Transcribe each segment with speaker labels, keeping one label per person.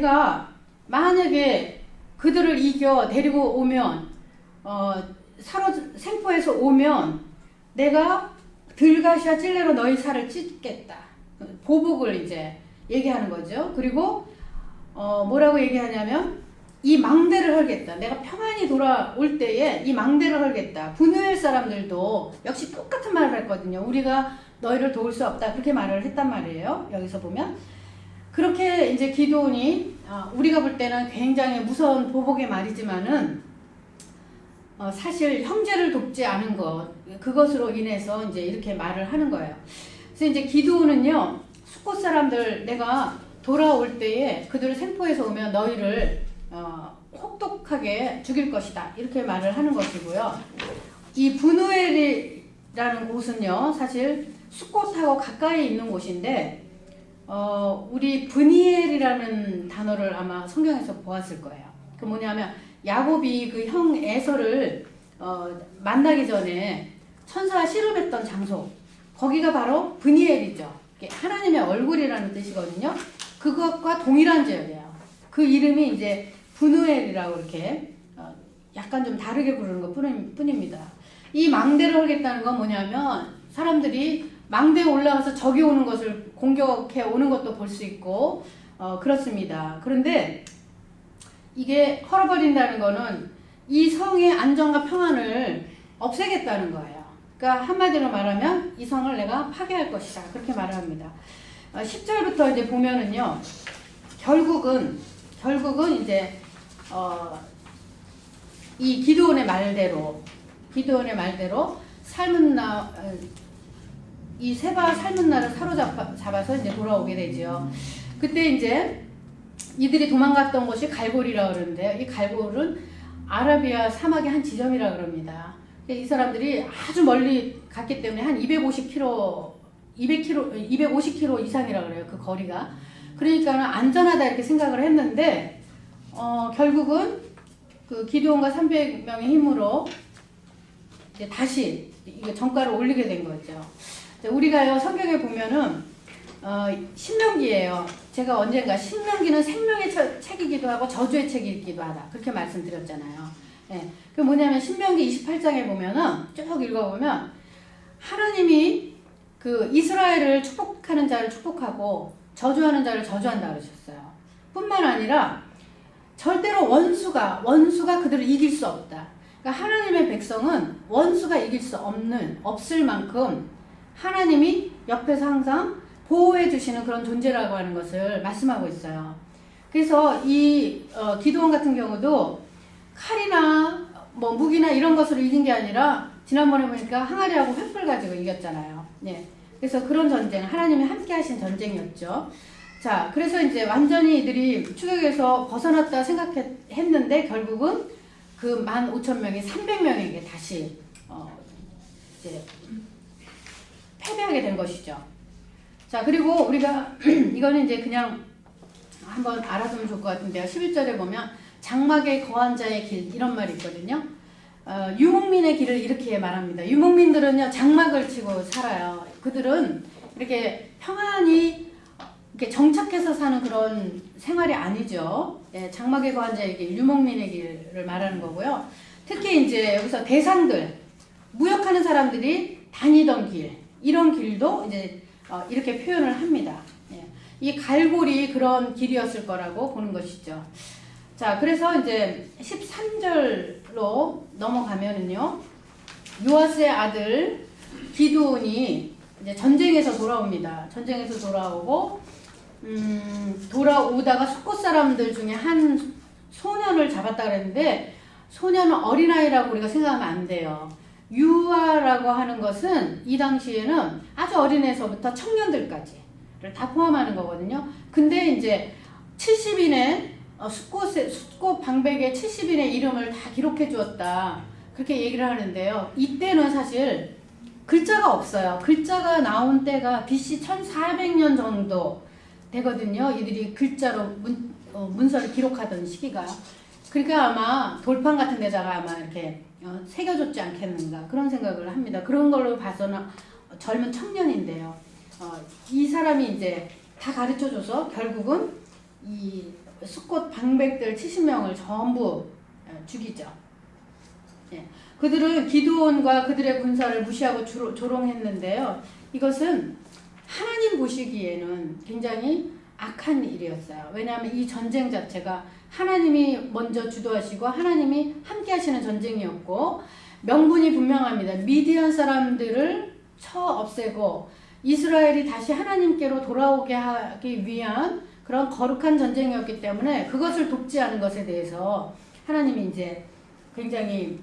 Speaker 1: 내가 만약에 그들을 이겨 데리고 오면 생포해서 오면 내가 들가시와 찔레로 너희 살을 찢겠다. 보복을 이제 얘기하는 거죠. 그리고 뭐라고 얘기하냐면 이 망대를 헐겠다. 내가 평안히 돌아올 때에 이 망대를 헐겠다. 분노할 사람들도 역시 똑같은 말을 했거든요. 우리가 너희를 도울 수 없다. 그렇게 말을 했단 말이에요. 여기서 보면 그렇게 이제 기드온이 우리가 볼 때는 굉장히 무서운 보복의 말이지만은 사실 형제를 돕지 않은 그것으로 인해서 이제 이렇게 말을 하는 거예요. 그래서 이제 기드온은요, 숫곳 사람들 내가 돌아올 때에 그들을 생포해서 오면 너희를 혹독하게 죽일 것이다. 이렇게 말을 하는 것이고요. 이 브누엘이라는 곳은요, 사실 숫곳하고 가까이 있는 곳인데, 우리 브니엘이라는 단어를 아마 성경에서 보았을 거예요. 그 뭐냐면, 야곱이 그 형 에서를 만나기 전에 천사가 씨름했던 장소, 거기가 바로 브니엘이죠. 하나님의 얼굴이라는 뜻이거든요. 그것과 동일한 지역이에요. 그 이름이 이제 브누엘이라고 이렇게 약간 좀 다르게 부르는 것 뿐입니다. 이 망대를 헐겠다는 건 뭐냐면 사람들이 망대에 올라가서 적이 오는 것을 공격해 오는 것도 볼 수 있고 그렇습니다. 그런데 이게 헐어버린다는 거는 이 성의 안정과 평안을 없애겠다는 거예요. 그러니까 한마디로 말하면 이 성을 내가 파괴할 것이다. 그렇게 말을 합니다. 10절부터 이제 보면은요. 결국은 이제 이 기드온의 말대로 이 세바와 살문나를 사로잡아서 이제 돌아오게 되죠. 그때 이제 이들이 도망갔던 곳이 갈골이라고 그러는데요. 이 갈골은 아라비아 사막의 한 지점이라고 그럽니다. 이 사람들이 아주 멀리 갔기 때문에 한 250km 이상이라고 그래요. 그 거리가. 그러니까 안전하다 이렇게 생각을 했는데 결국은 그 기드온과 300명의 힘으로 이제 다시 이게 정가를 올리게 된 거죠. 우리가요 성경에 보면은 신명기예요. 제가 언젠가 신명기는 생명의 책이기도 하고 저주의 책이기도 하다. 그렇게 말씀드렸잖아요. 예. 그 뭐냐면 신명기 28장에 보면은 쭉 읽어보면 하나님이 그 이스라엘을 축복하는 자를 축복하고 저주하는 자를 저주한다 그러셨어요. 뿐만 아니라 절대로 원수가 그들을 이길 수 없다. 그러니까 하나님의 백성은 원수가 이길 수 없을 만큼 하나님이 옆에서 항상 보호해 주시는 그런 존재라고 하는 것을 말씀하고 있어요. 그래서 이 기드온 같은 경우도 칼이나 뭐 무기나 이런 것으로 이긴 게 아니라 지난번에 보니까 항아리하고 횃불 가지고 이겼잖아요. 네. 그래서 그런 전쟁, 하나님이 함께 하신 전쟁이었죠. 자, 그래서 이제 완전히 이들이 추격에서 벗어났다 생각했는데 결국은 그 15,000명이 300명에게 다시 이제 패배하게 된 것이죠. 자, 그리고 우리가 이거는 이제 그냥 한번 알아두면 좋을 것 같은데요. 11절에 보면 장막에 거한 자의 길 이런 말이 있거든요. 유목민의 길을 이렇게 말합니다. 유목민들은요 장막을 치고 살아요. 그들은 이렇게 평안히 이렇게 정착해서 사는 그런 생활이 아니죠. 예, 장막에 거한 자의 길, 유목민의 길을 말하는 거고요. 특히 이제 여기서 대상들, 무역하는 사람들이 다니던 길, 이런 길도 이제 이렇게 표현을 합니다. 예. 이 갈골이 그런 길이었을 거라고 보는 것이죠. 자, 그래서 이제 13절로 넘어가면은요, 요아스의 아들 기드온이 이제 전쟁에서 돌아옵니다. 전쟁에서 돌아오고, 돌아오다가 숫곳 사람들 중에 한 소년을 잡았다 그랬는데, 소년은 어린아이라고 우리가 생각하면 안 돼요. 유아라고 하는 것은 이 당시에는 아주 어린애서부터 청년들까지를 다 포함하는 거거든요. 근데 이제 70인의 숫곳 방백의 70인의 이름을 다 기록해 주었다. 그렇게 얘기를 하는데요. 이때는 사실 글자가 없어요. 글자가 나온 때가 BC 1400년 정도 되거든요. 이들이 글자로 문서를 기록하던 시기가. 그러니까 아마 돌판 같은 데다가 아마 이렇게 새겨줬지 않겠는가 그런 생각을 합니다. 그런 걸로 봐서는 젊은 청년인데요. 이 사람이 이제 다 가르쳐줘서 결국은 이 숫꽃 방백들 70명을 전부 죽이죠. 예. 그들은 기드온과 그들의 군사를 무시하고 조롱했는데요. 이것은 하나님 보시기에는 굉장히 악한 일이었어요. 왜냐하면 이 전쟁 자체가 하나님이 먼저 주도하시고 하나님이 함께 하시는 전쟁이었고, 명분이 분명합니다. 미디안 사람들을 쳐 없애고 이스라엘이 다시 하나님께로 돌아오게 하기 위한 그런 거룩한 전쟁이었기 때문에 그것을 돕지 않은 것에 대해서 하나님이 이제 굉장히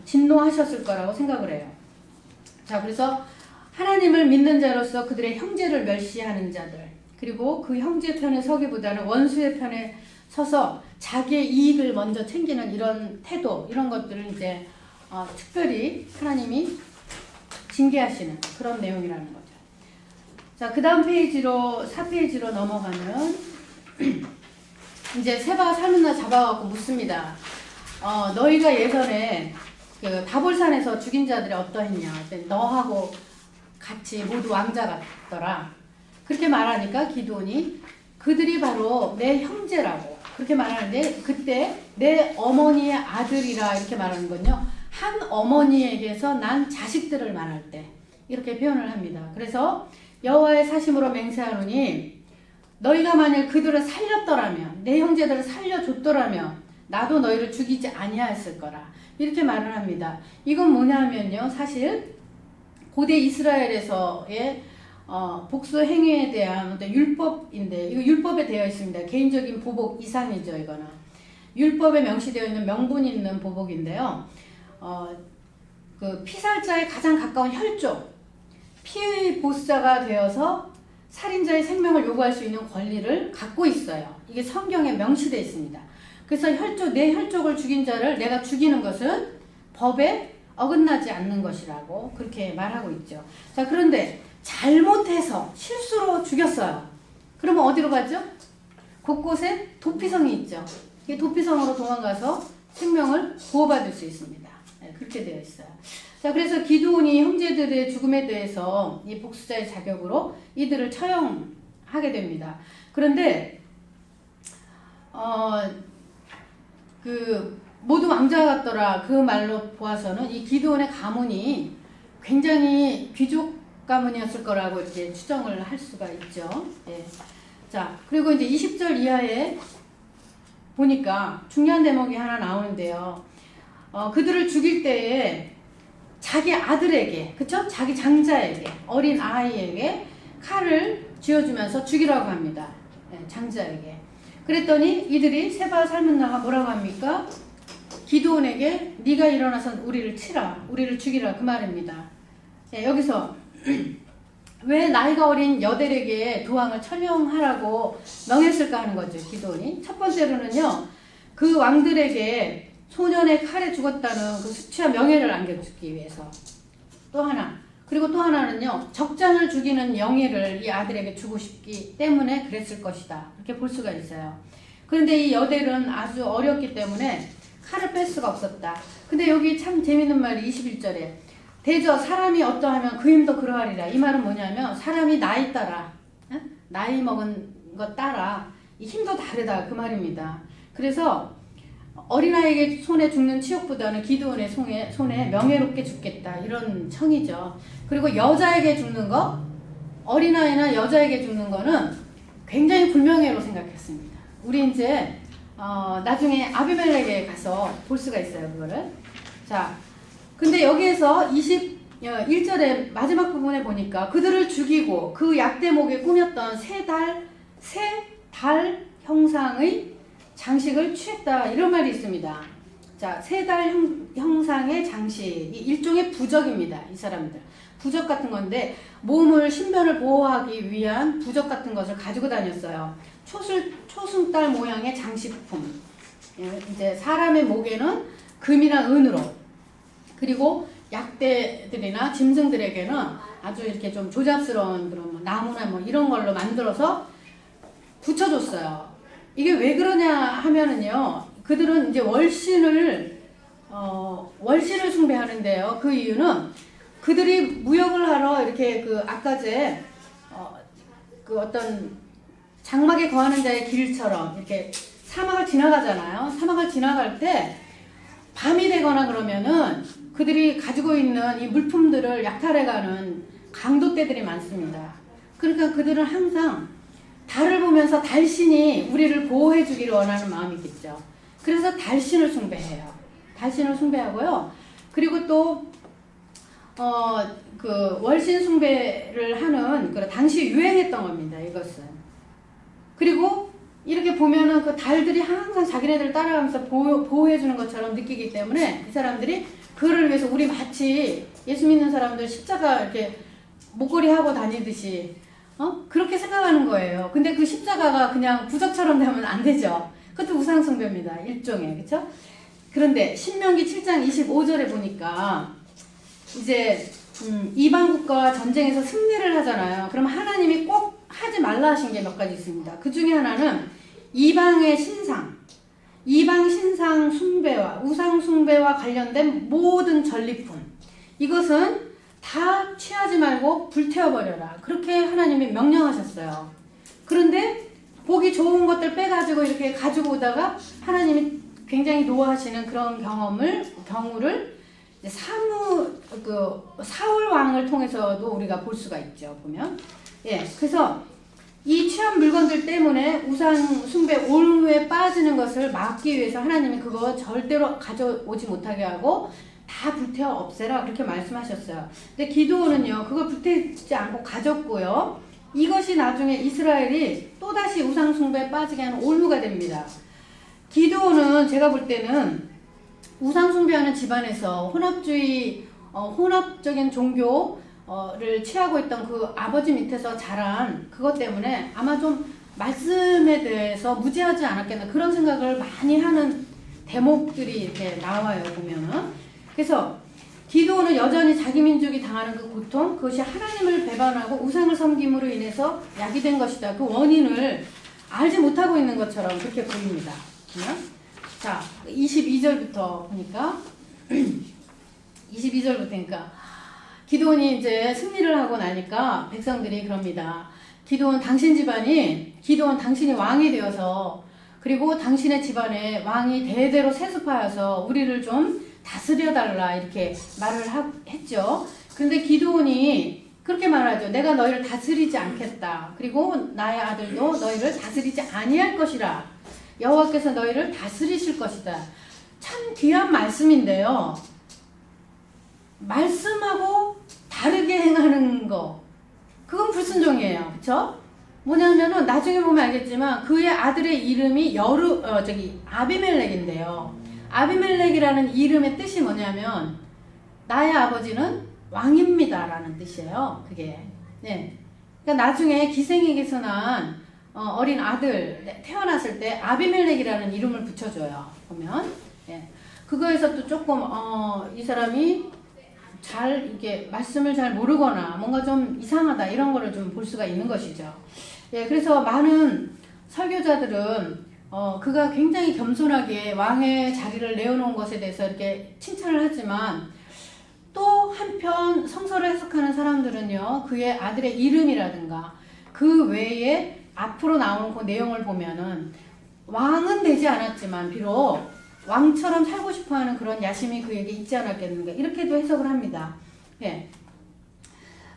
Speaker 1: 진노하셨을 거라고 생각을 해요. 자, 그래서 하나님을 믿는 자로서 그들의 형제를 멸시하는 자들, 그리고 그 형제 편에 서기보다는 원수의 편에 서서 자기의 이익을 먼저 챙기는 이런 태도, 이런 것들을 이제 특별히 하나님이 징계하시는 그런 내용이라는 거죠. 자, 그 다음 페이지로 4페이지로 넘어가면 이제 세바가 살문나 잡아갖고 묻습니다. 너희가 예전에 그 다볼산에서 죽인 자들이 어떠했냐? 너하고 같이 모두 왕자 같더라. 그렇게 말하니까 기드온이 그들이 바로 내 형제라고 그렇게 말하는데, 그때 내 어머니의 아들이라 이렇게 말하는군요. 한 어머니에게서 난 자식들을 말할 때 이렇게 표현을 합니다. 그래서 여호와의 사심으로 맹세하노니 너희가 만일 그들을 살렸더라면, 내 형제들을 살려줬더라면 나도 너희를 죽이지 아니하였을 거라 이렇게 말을 합니다. 이건 뭐냐면요, 사실 고대 이스라엘에서의 복수 행위에 대한 어떤 율법인데, 이거 율법에 되어 있습니다. 개인적인 보복 이상이죠. 이거는 율법에 명시되어 있는 명분 있는 보복인데요. 그 피살자에 가장 가까운 혈족, 피의 보수자가 되어서 살인자의 생명을 요구할 수 있는 권리를 갖고 있어요. 이게 성경에 명시되어 있습니다. 그래서 내 혈족을 죽인 자를 내가 죽이는 것은 법에 어긋나지 않는 것이라고 그렇게 말하고 있죠. 자, 그런데 잘못해서 실수로 죽였어요. 그러면 어디로 가죠? 곳곳에 도피성이 있죠. 이 도피성으로 도망가서 생명을 보호받을 수 있습니다. 네, 그렇게 되어 있어요. 자, 그래서 기드온이 형제들의 죽음에 대해서 이 복수자의 자격으로 이들을 처형하게 됩니다. 그런데 모두 왕자 같더라 그 말로 보아서는 이 기드온의 가문이 굉장히 귀족 가문이었을 거라고 이렇게 추정을 할 수가 있죠. 예. 자, 그리고 이제 20절 이하에 보니까 중요한 대목이 하나 나오는데요. 그들을 죽일 때에 자기 아들에게, 그쵸? 자기 장자에게, 어린 아이에게 칼을 쥐어주면서 죽이라고 합니다. 예, 장자에게. 그랬더니 이들이 세바 살문나가 뭐라고 합니까? 기드온에게 네가 일어나서 우리를 치라, 우리를 죽이라 그 말입니다. 예, 여기서 왜 나이가 어린 여델에게 두 왕을 처형하라고 명했을까 하는 거죠. 기드온이. 첫 번째로는요, 그 왕들에게 소년의 칼에 죽었다는 그 수치와 명예를 안겨주기 위해서. 그리고 또 하나는요, 적장을 죽이는 영예를 이 아들에게 주고 싶기 때문에 그랬을 것이다. 이렇게 볼 수가 있어요. 그런데 이 여델은 아주 어렸기 때문에 칼을 뺄 수가 없었다. 근데 여기 참 재밌는 말이 21절에 대저 사람이 어떠하면 그 힘도 그러하리라. 이 말은 뭐냐면 사람이 나이 따라, 나이 먹은 것 따라 이 힘도 다르다 그 말입니다. 그래서 어린아이에게 손에 죽는 치욕보다는 기드온의 손에 명예롭게 죽겠다 이런 청이죠. 그리고 여자에게 죽는 거, 어린아이나 여자에게 죽는 거는 굉장히 불명예로 생각했습니다. 우리 이제 나중에 아비멜렉에 가서 볼 수가 있어요, 그거를. 자, 근데 여기에서 21절의 마지막 부분에 보니까 그들을 죽이고 그 약대목에 꾸몄던 세 달 형상의 장식을 취했다 이런 말이 있습니다. 자, 세 달 형상의 장식, 일종의 부적입니다. 이 사람들 부적 같은 건데 몸을 신변을 보호하기 위한 부적 같은 것을 가지고 다녔어요. 초승달 모양의 장식품. 이제 사람의 목에는 금이나 은으로, 그리고 약대들이나 짐승들에게는 아주 이렇게 좀 조잡스러운 그런 뭐 나무나 뭐 이런 걸로 만들어서 붙여줬어요. 이게 왜 그러냐 하면은요, 그들은 이제 월신을 숭배하는데요. 그 이유는 그들이 무역을 하러 이렇게 그 아까제 그 어떤 장막에 거하는 자의 길처럼 이렇게 사막을 지나가잖아요. 사막을 지나갈 때 밤이 되거나 그러면은 그들이 가지고 있는 이 물품들을 약탈해가는 강도떼들이 많습니다. 그러니까 그들은 항상 달을 보면서 달신이 우리를 보호해 주기를 원하는 마음이 있겠죠. 그래서 달신을 숭배해요. 달신을 숭배하고요. 그리고 또 그 월신 숭배를 하는 그 당시 유행했던 겁니다. 이것은. 그리고 이렇게 보면은 그 달들이 항상 자기네들 따라가면서 보호해 주는 것처럼 느끼기 때문에 이 사람들이 그를 위해서 우리 마치 예수 믿는 사람들 십자가 이렇게 목걸이 하고 다니듯이 그렇게 생각하는 거예요. 근데 그 십자가가 그냥 부적처럼 되면 안 되죠. 그것도 우상 숭배입니다. 일종의. 그렇죠? 그런데 신명기 7장 25절에 보니까 이제 이방 국가와 전쟁에서 승리를 하잖아요. 그럼 하나님이 꼭 하지 말라 하신 게 몇 가지 있습니다. 그 중에 하나는 이방의 신상, 이방 신상 숭배와 우상 숭배와 관련된 모든 전리품, 이것은 다 취하지 말고 불태워버려라. 그렇게 하나님이 명령하셨어요. 그런데 보기 좋은 것들 빼가지고 이렇게 가지고 오다가 하나님이 굉장히 노하시는 그런 경우를 사울 왕을 통해서도 우리가 볼 수가 있죠. 보면. 예. 그래서 이 취한 물건들 때문에 우상 숭배 올무에 빠지는 것을 막기 위해서 하나님이 그거 절대로 가져오지 못하게 하고 다 불태워 없애라 그렇게 말씀하셨어요. 근데 기드온은요 그걸 불태우지 않고 가졌고요. 이것이 나중에 이스라엘이 또다시 우상 숭배에 빠지게 하는 올무가 됩니다. 기드온은 제가 볼 때는 우상 숭배하는 집안에서 혼합적인 종교를 취하고 있던 그 아버지 밑에서 자란 그것 때문에 아마 좀 말씀에 대해서 무지하지 않았겠나 그런 생각을 많이 하는 대목들이 이렇게 나와요. 보면은. 그래서 기드온은 여전히 자기 민족이 당하는 그 고통, 그것이 하나님을 배반하고 우상을 섬김으로 인해서 야기된 것이다. 그 원인을 알지 못하고 있는 것처럼 그렇게 보입니다. 자, 22절부터 보니까 22절부터니까 기드온이 이제 승리를 하고 나니까 백성들이 그럽니다. 기드온 당신이 왕이 되어서 그리고 당신의 집안에 왕이 대대로 세습하여서 우리를 좀 다스려달라 이렇게 말을 했죠. 그런데 기드온이 그렇게 말하죠. 내가 너희를 다스리지 않겠다. 그리고 나의 아들도 너희를 다스리지 아니할 것이라. 여호와께서 너희를 다스리실 것이다. 참 귀한 말씀인데요. 말씀하고 다르게 행하는 거 그건 불순종이에요. 그쵸? 뭐냐면은 나중에 보면 알겠지만 그의 아들의 이름이 아비멜렉인데요. 아비멜렉이라는 이름의 뜻이 뭐냐면 나의 아버지는 왕입니다 라는 뜻이에요. 그게. 네. 그러니까 나중에 기생에게서 난 어린 아들 태어났을 때 아비멜렉이라는 이름을 붙여줘요. 보면. 예. 그거에서 또 조금 이 사람이 잘 이게 말씀을 잘 모르거나 뭔가 좀 이상하다 이런 거를 좀 볼 수가 있는 것이죠. 예. 그래서 많은 설교자들은 그가 굉장히 겸손하게 왕의 자리를 내어놓은 것에 대해서 이렇게 칭찬을 하지만 또 한편 성서를 해석하는 사람들은요 그의 아들의 이름이라든가 그 외에 앞으로 나오는 그 내용을 보면은 왕은 되지 않았지만 비록 왕처럼 살고 싶어하는 그런 야심이 그에게 있지 않았겠는가 이렇게도 해석을 합니다. 예.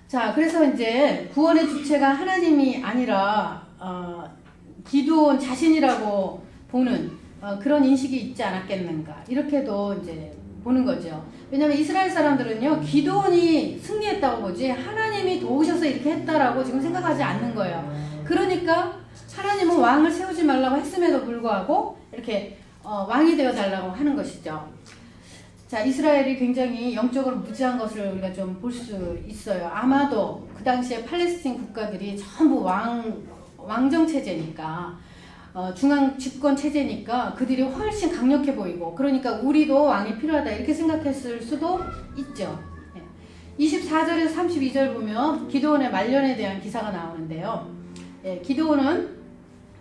Speaker 1: 자, 그래서 이제 구원의 주체가 하나님이 아니라 기드온 자신이라고 보는 그런 인식이 있지 않았겠는가 이렇게도 이제 보는 거죠. 왜냐하면 이스라엘 사람들은요 기드온이 승리했다고 보지 하나님이 도우셔서 이렇게 했다라고 지금 생각하지 않는 거예요. 그러니까 하나님은 왕을 세우지 말라고 했음에도 불구하고 이렇게 왕이 되어 달라고 하는 것이죠. 자, 이스라엘이 굉장히 영적으로 무지한 것을 우리가 좀 볼 수 있어요. 아마도 그 당시에 팔레스틴 국가들이 전부 왕정 체제니까 중앙 집권 체제니까 그들이 훨씬 강력해 보이고 그러니까 우리도 왕이 필요하다 이렇게 생각했을 수도 있죠. 24절에서 32절 보면 기드온의 말년에 대한 기사가 나오는데요. 예, 기드온은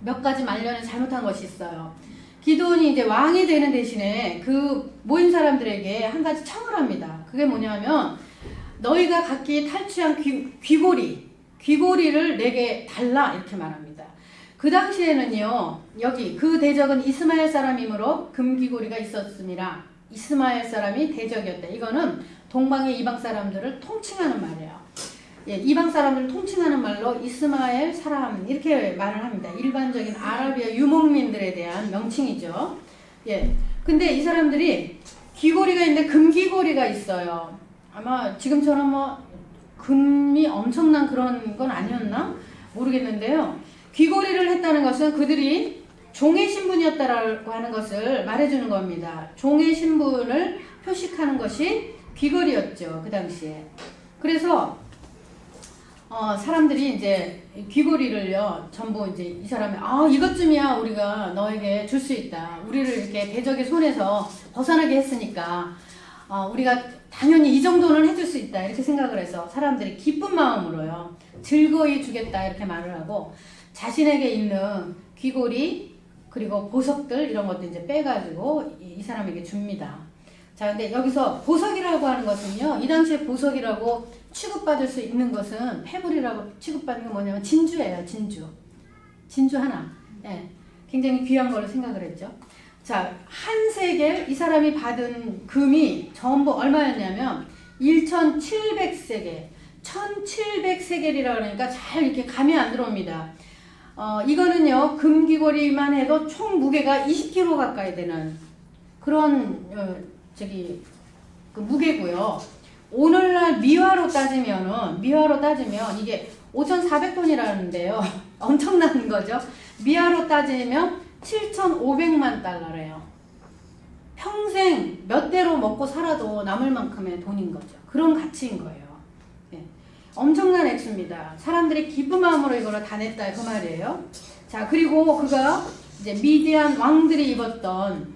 Speaker 1: 몇 가지 말년에 잘못한 것이 있어요. 기드온이 이제 왕이 되는 대신에 그 모인 사람들에게 한 가지 청을 합니다. 그게 뭐냐면 너희가 각기 탈취한 귀고리를 내게 달라 이렇게 말합니다. 그 당시에는요, 여기 그 대적은 이스마엘 사람이므로 금귀고리가 있었습니다. 이스마엘 사람이 대적이었다. 이거는 동방의 이방 사람들을 통칭하는 말이에요. 예, 이방 사람들을 통칭하는 말로 이스마엘 사람 이렇게 말을 합니다. 일반적인 아라비아 유목민들에 대한 명칭이죠. 예, 근데 이 사람들이 귀고리가 있는데 금귀고리가 있어요. 아마 지금처럼 뭐 금이 엄청난 그런 건 아니었나 모르겠는데요. 귀고리를 했다는 것은 그들이 종의 신분이었다라고 하는 것을 말해주는 겁니다. 종의 신분을 표식하는 것이 귀걸이였죠, 그 당시에. 그래서 사람들이 이제 귀걸이를요, 전부 이제 이 사람이 이것쯤이야 우리가 너에게 줄 수 있다. 우리를 이렇게 대적의 손에서 벗어나게 했으니까 우리가 당연히 이 정도는 해줄 수 있다. 이렇게 생각을 해서 사람들이 기쁜 마음으로요, 즐거이 주겠다 이렇게 말을 하고 자신에게 있는 귀걸이 그리고 보석들 이런 것도 이제 빼가지고 이 사람에게 줍니다. 자, 근데 여기서 보석이라고 하는 것은요, 이 당시에 보석이라고 취급받을 수 있는 것은 패불이라고 취급받는 게 뭐냐면 진주예요, 진주. 진주 하나. 예, 굉장히 귀한 걸로 생각을 했죠. 자, 한 세겔, 이 사람이 받은 금이 전부 얼마였냐면 1,700세겔. 1,700세겔이라 그러니까 잘 이렇게 감이 안 들어옵니다. 이거는요, 금귀걸이만 해도 총 무게가 20kg 가까이 되는 그런 그 무게고요. 오늘날 미화로 따지면 이게 5,400돈이라는데요. 엄청난 거죠. 미화로 따지면 7,500만 달러래요. 평생 몇 대로 먹고 살아도 남을 만큼의 돈인 거죠. 그런 가치인 거예요. 네. 엄청난 액수입니다. 사람들이 기쁜 마음으로 이거를 다 냈다 그 말이에요. 자, 그리고 그가 이제 미디안 왕들이 입었던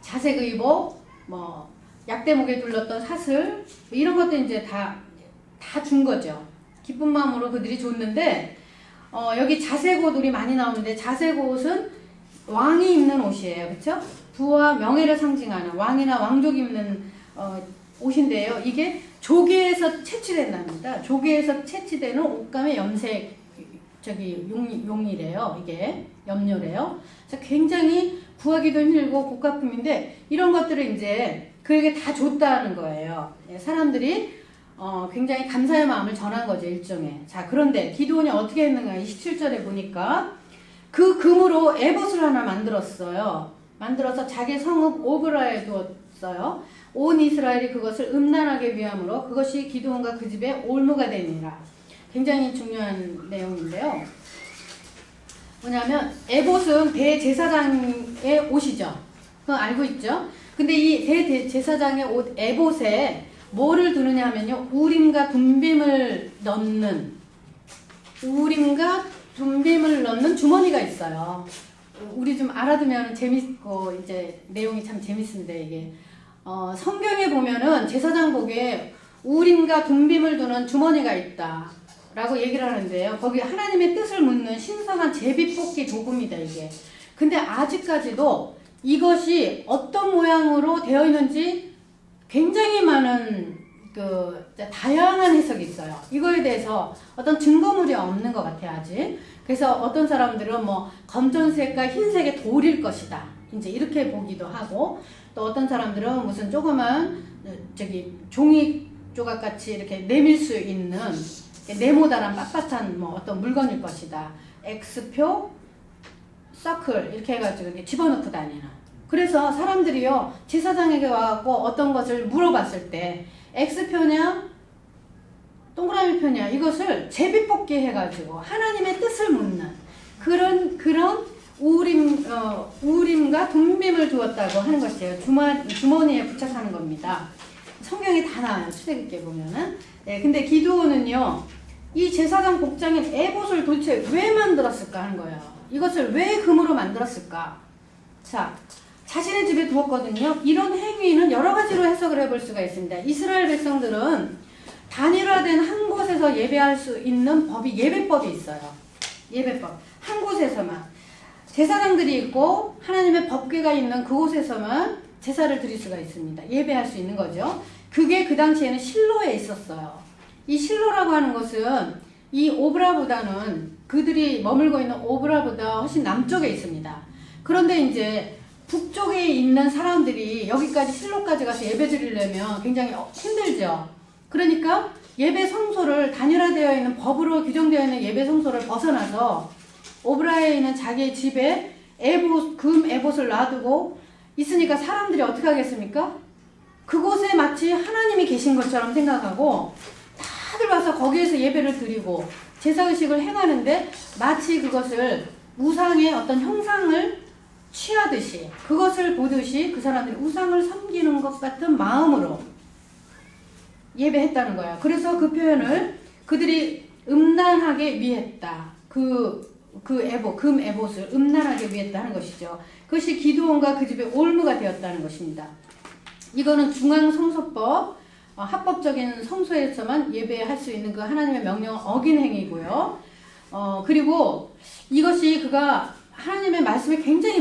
Speaker 1: 자색 의복, 뭐 약대목에 둘렀던 사슬 이런 것도 이제 다 준 거죠. 기쁜 마음으로 그들이 줬는데 여기 자색 옷이 많이 나오는데 자색 옷은 왕이 입는 옷이에요. 그렇죠? 부와 명예를 상징하는 왕이나 왕족이 입는 옷인데요. 이게 조개에서 채취된답니다. 조개에서 채취되는 옷감의 염색 용이래요. 이게 염료래요. 굉장히 구하기도 힘들고 고가품인데 이런 것들을 이제 그에게 다 줬다는 거예요. 사람들이 굉장히 감사의 마음을 전한 거죠, 일종의. 자, 그런데 기드온이 어떻게 했는가 27절에 보니까 그 금으로 에봇을 하나 만들었어요. 만들어서 자기 성읍 오브라에 두었어요. 온 이스라엘이 그것을 음란하게 위함으로 그것이 기드온과 그 집의 올무가 되니라. 굉장히 중요한 내용인데요. 뭐냐면 에봇은 대제사장의 옷이죠. 그거 알고 있죠? 근데 이 대제사장의 옷 에봇에 뭐를 두느냐 하면요, 우림과 둠빔을 넣는 주머니가 있어요. 우리 좀 알아두면 재밌고 이제 내용이 참 재밌습니다. 이게 성경에 보면은 제사장복에 우림과 둠빔을 두는 주머니가 있다 라고 얘기를 하는데요. 거기 하나님의 뜻을 묻는 신성한 제비뽑기 도구입니다, 이게. 근데 아직까지도 이것이 어떤 모양으로 되어 있는지 굉장히 많은 다양한 해석이 있어요. 이거에 대해서 어떤 증거물이 없는 것 같아요, 아직. 그래서 어떤 사람들은 뭐 검정색과 흰색의 돌일 것이다, 이제 이렇게 보기도 하고, 또 어떤 사람들은 무슨 조그만 종이 조각 같이 이렇게 내밀 수 있는 네모다란 빳빳한 뭐 어떤 물건일 것이다. X표, 서클 이렇게 해가지고 이렇게 집어넣고 다니는. 그래서 사람들이요, 제사장에게 와갖고 어떤 것을 물어봤을 때 X표냐 동그라미 표냐 이것을 제비뽑기 해가지고 하나님의 뜻을 묻는 그런 우림과 둠빔을 두었다고 하는 것이에요. 주머니에 부착하는 겁니다. 성경에 다 나와요, 출애굽기에 보면은. 네, 근데 기드온은요, 이 제사장 복장인 에봇을 도대체 왜 만들었을까 하는 거예요. 이것을 왜 금으로 만들었을까? 자, 자신의 집에 두었거든요. 이런 행위는 여러 가지로 해석을 해볼 수가 있습니다. 이스라엘 백성들은 단일화된 한 곳에서 예배할 수 있는 예배법이 있어요. 예배법. 한 곳에서만. 제사장들이 있고 하나님의 법궤가 있는 그곳에서만 제사를 드릴 수가 있습니다. 예배할 수 있는 거죠. 그게 그 당시에는 실로에 있었어요. 이 실로라고 하는 것은 이 오브라보다는 그들이 머물고 있는 오브라보다 훨씬 남쪽에 있습니다. 그런데 이제 북쪽에 있는 사람들이 여기까지 실로까지 가서 예배 드리려면 굉장히 힘들죠. 그러니까 예배 성소를 단일화되어 있는 법으로 규정되어 있는 예배 성소를 벗어나서 오브라에 있는 자기의 집에 금 에봇을 놔두고 있으니까 사람들이 어떻게 하겠습니까? 그곳에 마치 하나님이 계신 것처럼 생각하고 다들 와서 거기에서 예배를 드리고 제사의식을 행하는데 마치 그것을 우상의 어떤 형상을 취하듯이 그것을 보듯이 그 사람들이 우상을 섬기는 것 같은 마음으로 예배했다는 거야. 그래서 그 표현을 그들이 음란하게 위했다. 금 에봇을 음란하게 위했다 하는 것이죠. 그것이 기드온과 그 집의 올무가 되었다는 것입니다. 이거는 중앙성소법, 합법적인 성소에서만 예배할 수 있는 그 하나님의 명령을 어긴 행위고요. 그리고 이것이 그가 하나님의 말씀에 굉장히